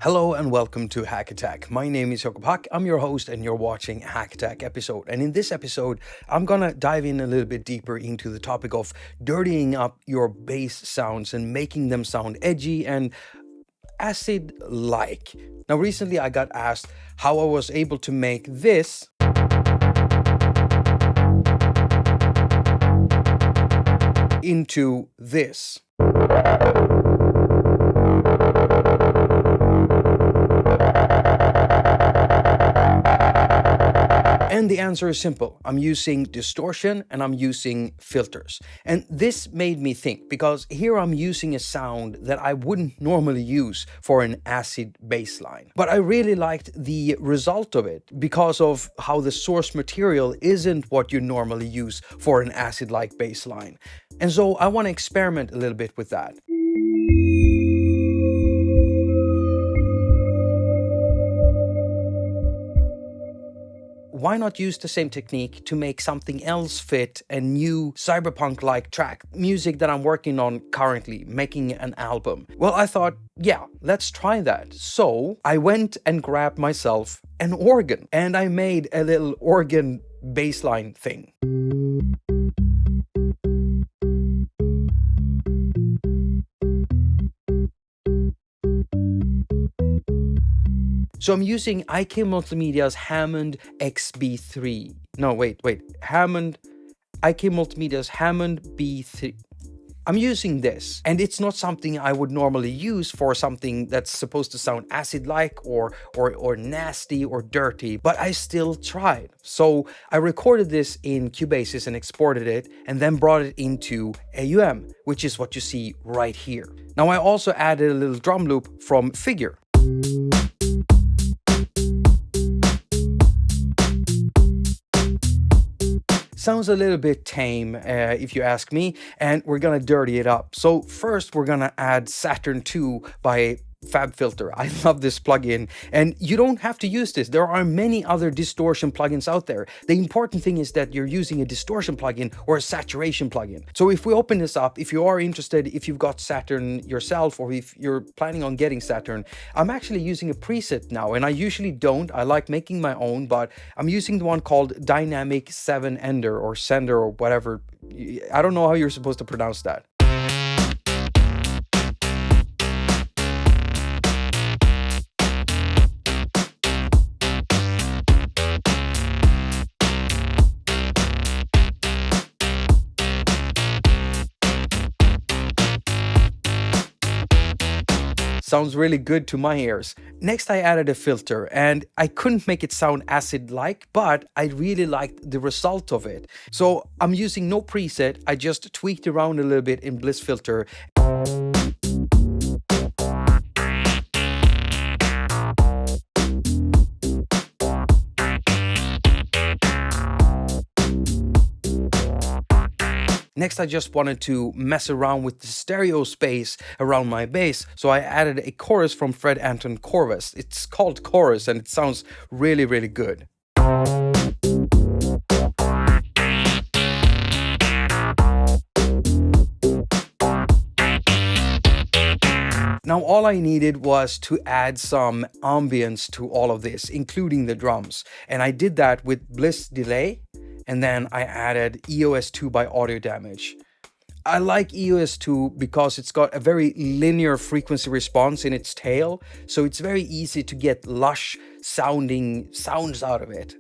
Hello and welcome to attaQ. My name is Jakob. I'm your host and you're watching attaQ episode. And in this episode, I'm gonna dive in a little bit deeper into the topic of dirtying up your bass sounds and making them sound edgy and acid-like. Now recently I got asked how I was able to make this into this. And the answer is simple. I'm using distortion and I'm using filters. And this made me think, because here I'm using a sound that I wouldn't normally use for an acid bass line. But I really liked the result of it because of how the source material isn't what you normally use for an acid-like bass line. And so I want to experiment a little bit with that. Why not use the same technique to make something else fit a new cyberpunk-like track, music that I'm working on currently, making an album? Well, I thought, yeah, let's try that. So I went and grabbed myself an organ and I made a little organ bassline thing. So I'm using aQ Multimedia's Hammond XB3. No, wait. aQ Multimedia's Hammond B3. I'm using this, and it's not something I would normally use for something that's supposed to sound acid-like or nasty or dirty, but I still tried. So I recorded this in Cubase and exported it, and then brought it into AUM, which is what you see right here. Now I also added a little drum loop from Figure. Sounds a little bit tame, if you ask me, and we're gonna dirty it up. So first we're gonna add Saturn 2 by FabFilter. I love this plugin, and you don't have to use this. There are many other distortion plugins out there. The important thing is that you're using a distortion plugin or a saturation plugin. So if we open this up, if you are interested, if you've got Saturn yourself, or if you're planning on getting Saturn, I'm actually using a preset now, and I usually don't. I like making my own, but I'm using the one called Dynamic 7 Ender or Sender or whatever. I don't know how you're supposed to pronounce that. Sounds really good to my ears. Next I added a filter, and I couldn't make it sound acid-like, but I really liked the result of it. So I'm using no preset, I just tweaked around a little bit in Bliss Filter. Next, I just wanted to mess around with the stereo space around my bass, so I added a chorus from Fred Anton Corvus. It's called Chorus, and it sounds really, really good. Now all I needed was to add some ambience to all of this, including the drums. And I did that with Bliss Delay, and then I added EOS2 by Audio Damage. I like EOS2 because it's got a very linear frequency response in its tail, so it's very easy to get lush sounding sounds out of it.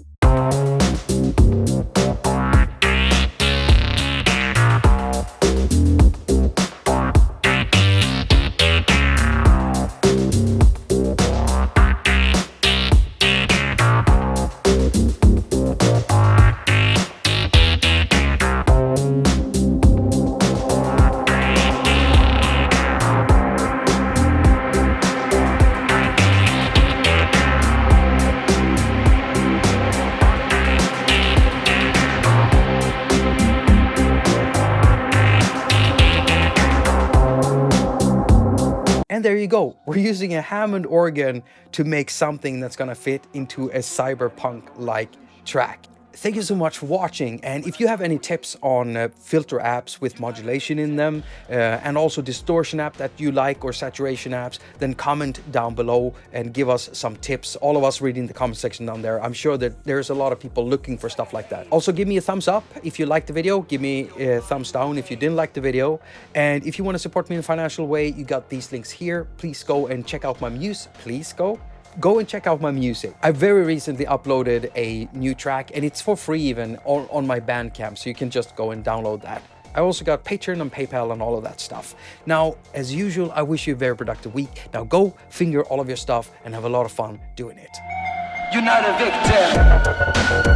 And there you go. We're using a Hammond organ to make something that's gonna fit into a cyberpunk-like track. thank you so much for watching. And if you have any tips on filter apps with modulation in them, and also distortion app that you like or saturation apps, then comment down below and give us some tips. All of us reading the comment section down there. I'm sure that there's a lot of people looking for stuff like that. Also, give me a thumbs up if you liked the video. Give me a thumbs down if you didn't like the video. And if you want to support me in a financial way, you got these links here. Please go and check out my music. Please go and check out my music. I very recently uploaded a new track, and it's for free even on my Bandcamp, so you can just go and download that. I also got Patreon and PayPal and all of that stuff. Now, as usual, I wish you a very productive week. Now go finger all of your stuff and have a lot of fun doing it. You're not a victim.